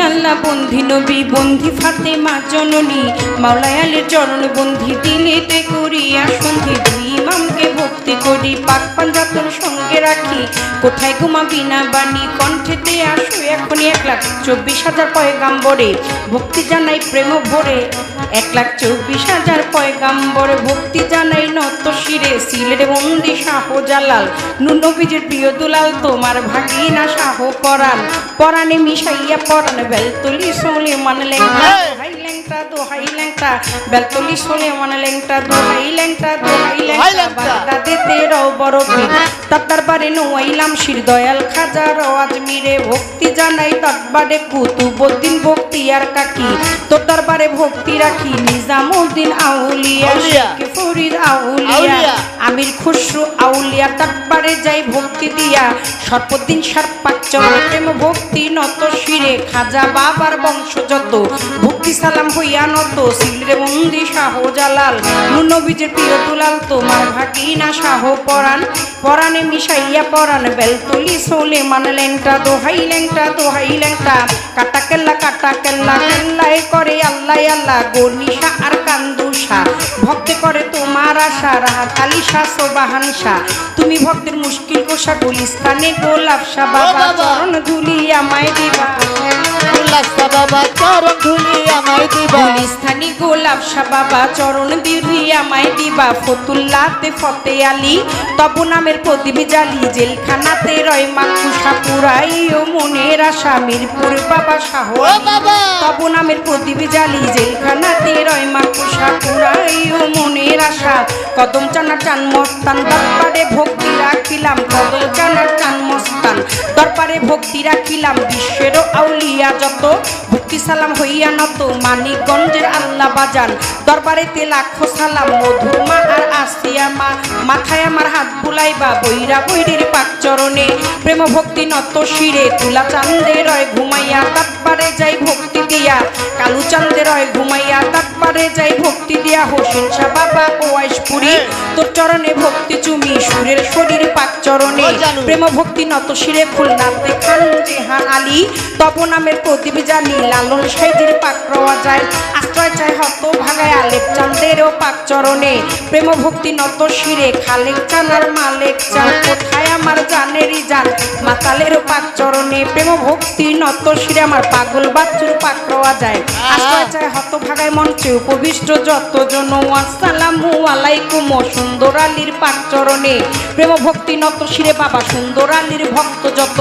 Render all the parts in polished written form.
আল্লাহ বন্ধি নবী বন্ধি ফাতেমা জননী মাওলায় আলীর চরণ বন্ধি দিলেতে করিয়া সন্ধি দুই ইমামকে ভক্তি করি পাক পাঞ্জাতন সঙ্গে রাখি কোথায় ঘুমাবি না বাণী কণ্ঠেতে আসো এখনই 1,24,000 পয়গাম্বরে ভক্তি জানাই প্রেম ভরে 1,24,000 পয়গাম্বরে ভক্তি জানাই নত শিরে সিলের বন্দি শাহজালাল নবীজির প্রিয় দুলাল তোমার ভাগিনা শাহ পরাণ পরাণে মিশাইয়া পরাণ বেলতলি সোলেমান লেংটা দোহাই লেংটা দোহাই লেংটা বেলতলি সোলেমান লেংটা দোহাই লেংটা দোহাই লেংটা বাগদাদেতে রও বড় পীর তার দরবারে নোয়াইলাম শির দয়াল খাজা আজমিরে ভক্তি জানাই দরবারে কুতুবউদ্দিন ভক্তি আর কাকি তোর দরবারে ভক্তি রাখি নিজামউদ্দিন আউলিয়া শেখ ফরিদ আউলিয়া আমির খুসরু আউলিয়া দরবারে যাই ভক্তি দিয়া সর্বদিন সারপাক চরণে প্রেম ভক্তি নত শিরে খাজা বাবার বংশ যত ভক্তি সালাম হইয়া নত সিলের বন্দি শাহজালাল নবীজির প্রিয় দুলাল তোমার ভাগিনা শাহ পরাণ পরাণে মিশাইয়া পরাণ বেলতলি সোলেমান লেংটা দোহাই লেংটা দোহাই লেংটা কাটা কেল্লা কেল্লায় করে আল্লাহ আল্লাহ গনিশা আর কান্দুষা ভক্তে করে তোমার আশা রাহাত আলী শাহ সোবাহান শাহ তুমি ভক্তের মুশকিল কোষা গুলিস্তানে গোলাপ শাহ বাবা চরণ ধুলি আমায় দিবা বাবা চরণ ধুলি আমায় দিবা গুলিস্তানি গোলাপ শাহ বাবা চরণ ধুলি আমায় দিবা ফতুল্লাতে ফতে আলী তব নামের প্রদীপ জালি জেলখানাতে রয় মাকুষা পুরাই ও মনের আশা মিরপুর বাবা শাহ তব নামের প্রদীপ জালি জেলখানাতে রয় মাকুষা পুরাই ও মনের আশা কদম চানা চান মস্তান দরবারে ভক্তি রাখিলাম কদম চানা চান মস্তান দরবারে ভক্তি রাখিলাম বিশ্বের আউলিয়া যত ভক্তি সালাম হইয়া নত মানিকগঞ্জের আল্লাহ বাজান দরবারেতে লাখো সালাম মধুর মা আর আসিয়া মা মাথায় আমার হাত বুলাইবা বৈরা বৈরির পাক চরণে প্রেম ভক্তি নত শিরে তুলা চাঁদে রয় ঘুমাইয়া দরবারে যাই ভক্তি দিয়া কালু চাঁদে রয় ঘুমাইয়া দরবারে যাই ভক্তি দিয়া হোসেন শাহ বাবা ওয়াইশপুরি তোর চরণে ভক্তি চুমি সুরের শরীর পাক চরণে প্রেম ভক্তি নত শিরে খুলনাতে খান জেহান আলী তব নামের প্রদীপ জানি লালন সাইজির পাক রওয়া যায় আশ্রয় চায় হত ভাগায় আলেপ চাঁদেরও পাক চরণে প্রেম ভক্তি নত শিরে খালেক চান আর মালেক চান কোথায় আমার জানেরই জান মাতালেরও পাক চরণে প্রেম ভক্তি নত শিরে আমার পাগল বাচ্চুর পাক রওয়া যায় আশ্রয় চায় হত ভাগায় মঞ্চে উপবিষ্ট যত জন আসসালামু আলাইকুম সুন্দর আলীর পাক চরণে প্রেম ভক্তি নত শিরে বাবা সুন্দর আলীর ভক্ত যত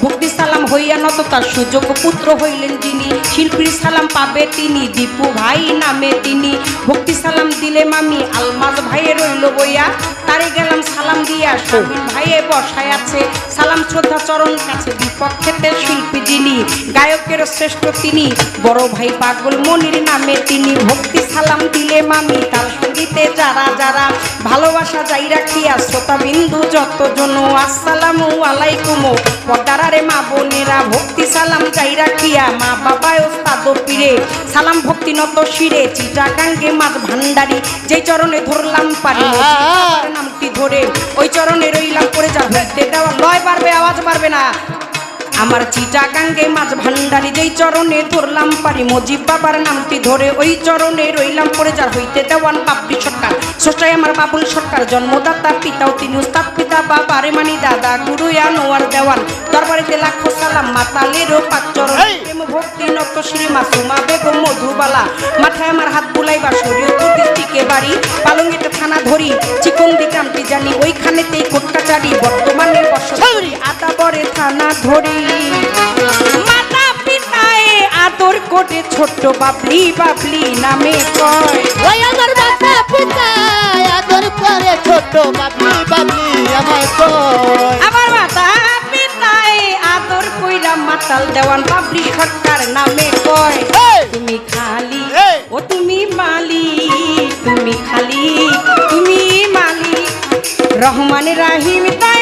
ভক্তি সালাম হইয়া নত তার সুযোগ পুত্র হইলেন যিনি শিল্পীর সালাম পাবে তিনি দীপু ভাই নামে তিনি ভক্তি সালাম দিলে মামি আলমাজ ভাইয়ে রইল বইয়া তারে গেলাম সালাম দিয়া শামিন ভাইয়ে বসায় আছে সালাম শ্রদ্ধা চরণ কাছে বিপক্ষেতে শিল্পী যিনি গায়কের শ্রেষ্ঠ তিনি বড় ভাই পাগল মনির নামে তিনি ভক্তি সালাম দিলে মামি তার সঙ্গীতে যারা যারা ভালোবাসা যাই রাখিয়া শ্রোতা বিন্দু যত জন আসসালামু আলাইকুম পর্দারে মা বোনেরা ভক্তি সালাম যাই রাখিয়া মা বাবা ওস্তাদ পীরে সালাম ভক্তি নত শিরে চিটাগাঙ্গে মাছ ভান্ডারি যেই চরণে ধরলাম পারি নামটি ধরে ওই চরণে রইলাম পড়ে যা হইতে দেওয়া লয় বাড়বে আওয়াজ বাড়বে না আমার চিটাগাঙ্গে মাছ ভান্ডারি যেই চরণে ধরলাম পারি মজিব বাবার নামটি ধরে ওই চরণে রইলাম পড়ে যার হইতে দেওয়ান বাপরি সরকার স্রষ্টায় আমার বাবুল সরকার জন্মদাতা পিতাও তিনি উস্তাদ পিতা বাবা রে মানি দাদা গুরু আনোয়ার দেওয়ান দরবারেতে লাখো সালাম মাতালেরও পাক চরণ প্রেম ভক্তি নত শ্রী মাসুমা বেগম মধুবালা মাথায় আমার হাত বুলাইবা শরীয়তুর ডিস্ট্রিক্টে বাড়ি পালঙ্গিতে থানা ধরি চিকন্দি গ্রামটি জানি ওইখানেতেই কোর্ট কাচারি বর্তমানে বসতি আদাবরে থানা ধরি মাতা পিতায় আদর করে ছোট্ট বাবলি বাবলি নামে কয় ওই আমার মাতা পিতায় আদর করে ছোট্ট বাবলি বাবলি আমায় কয় আমার মাতা পিতায় আদর কইরা মাতাল দেওয়ান বাবলি সরকার নামে কয় তুমি খালি ও তুমি মালিক তুমি খালি তুমি মালিক রহমান রাহিম তাই